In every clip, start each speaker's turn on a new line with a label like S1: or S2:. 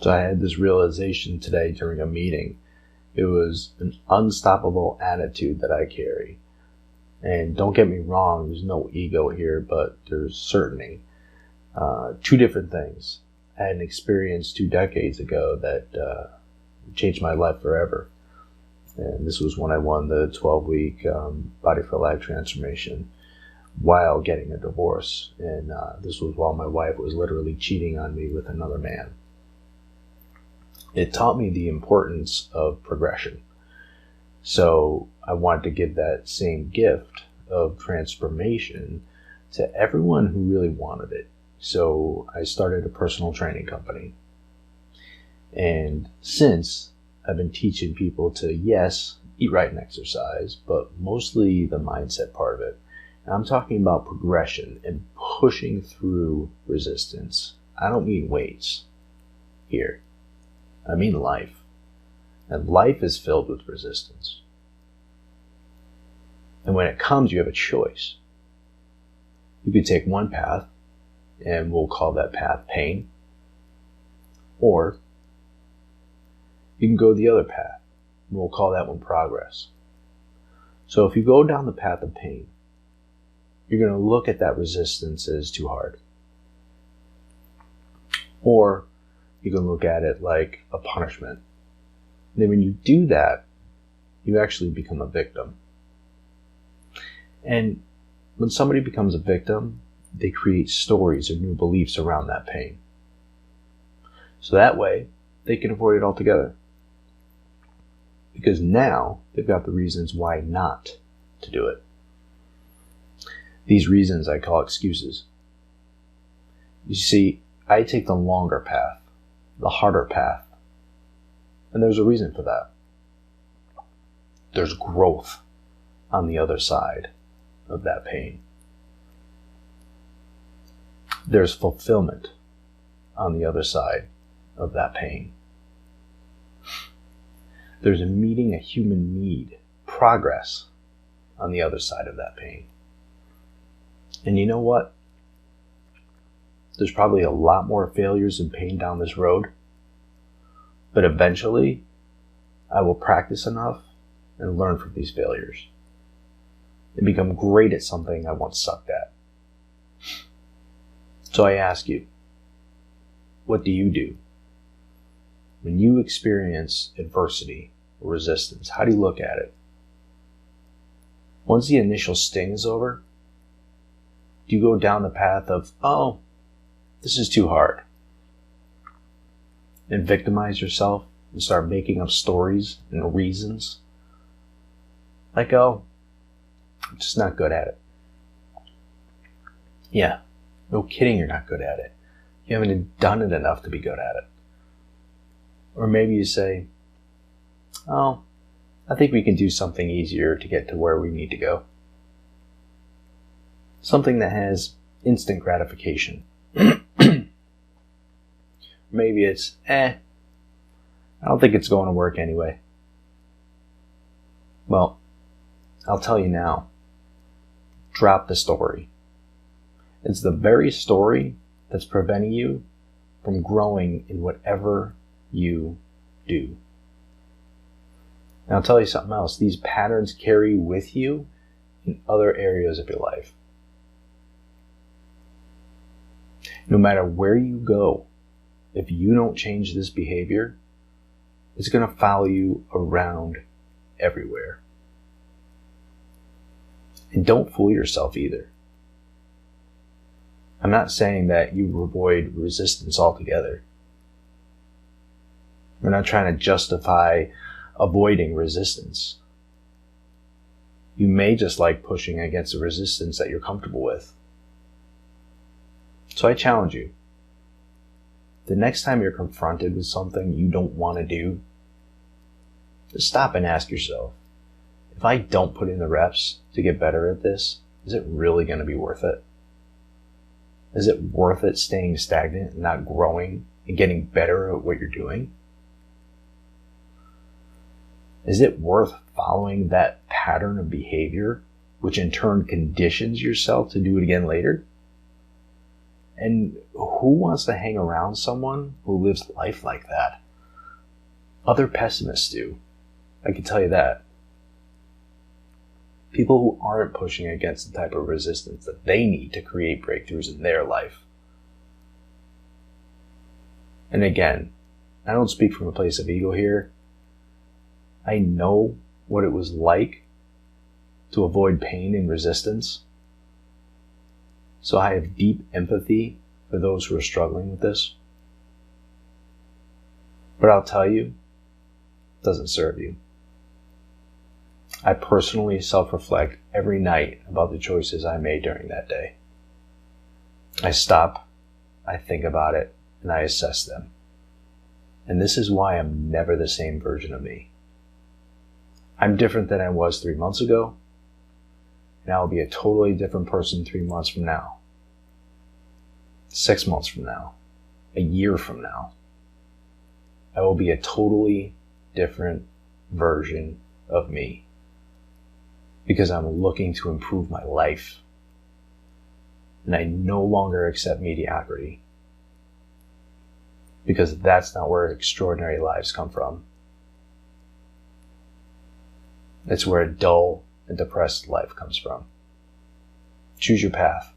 S1: So I had this realization today during a meeting. It was an unstoppable attitude that I carry. And don't get me wrong, there's no ego here, but there's certainty. Two different things. I had an experience 2 decades ago that changed my life forever. And this was when I won the 12-week Body for Life transformation while getting a divorce. And this was while my wife was literally cheating on me with another man. It taught me the importance of progression. So I wanted to give that same gift of transformation to everyone who really wanted it. So I started a personal training company. And since I've been teaching people to, yes, eat right and exercise, but mostly the mindset part of it. And I'm talking about progression and pushing through resistance. I don't mean weights here. I mean life. And life is filled with resistance. And when it comes, you have a choice. You could take one path, and we'll call that path pain. Or you can go the other path, and we'll call that one progress. So if you go down the path of pain, you're going to look at that resistance as too hard. Or you can look at it like a punishment. And then when you do that, you actually become a victim. And when somebody becomes a victim, they create stories or new beliefs around that pain. So that way, they can avoid it altogether. Because now, they've got the reasons why not to do it. These reasons I call excuses. You see, I take the longer path, the harder path. And there's a reason for that. There's growth on the other side of that pain. There's fulfillment on the other side of that pain. There's a meeting a human need, progress on the other side of that pain. And you know what? There's probably a lot more failures and pain down this road. But eventually, I will practice enough and learn from these failures and become great at something I once sucked at. So I ask you, what do you do? When you experience adversity or resistance, how do you look at it? Once the initial sting is over, do you go down the path of, oh, this is too hard, and victimize yourself and start making up stories and reasons? Like, oh, I'm just not good at it. Yeah, no kidding, you're not good at it. You haven't done it enough to be good at it. Or maybe you say, oh, I think we can do something easier to get to where we need to go. Something that has instant gratification. Maybe it's, I don't think it's going to work anyway. Well, I'll tell you now. Drop the story. It's the very story that's preventing you from growing in whatever you do. And I'll tell you something else. These patterns carry with you in other areas of your life. No matter where you go, if you don't change this behavior, it's going to follow you around everywhere. And don't fool yourself either. I'm not saying that you avoid resistance altogether. We're not trying to justify avoiding resistance. You may just like pushing against the resistance that you're comfortable with. So I challenge you. The next time you're confronted with something you don't want to do, just stop and ask yourself, if I don't put in the reps to get better at this, is it really going to be worth it? Is it worth it staying stagnant and not growing and getting better at what you're doing? Is it worth following that pattern of behavior, which in turn conditions yourself to do it again later? And who wants to hang around someone who lives life like that? Other pessimists do. I can tell you that. People who aren't pushing against the type of resistance that they need to create breakthroughs in their life. And again, I don't speak from a place of ego here. I know what it was like to avoid pain and resistance. So I have deep empathy for those who are struggling with this. But I'll tell you, it doesn't serve you. I personally self-reflect every night about the choices I made during that day. I stop, I think about it, and I assess them. And this is why I'm never the same version of me. I'm different than I was 3 months ago, and I will be a totally different person 3 months from now, 6 months from now, a year from now. I will be a totally different version of me because I'm looking to improve my life, and I no longer accept mediocrity because that's not where extraordinary lives come from. It's where a dull and depressed life comes from. Choose your path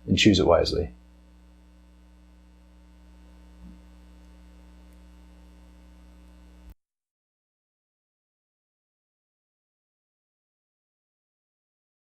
S1: and choose it wisely.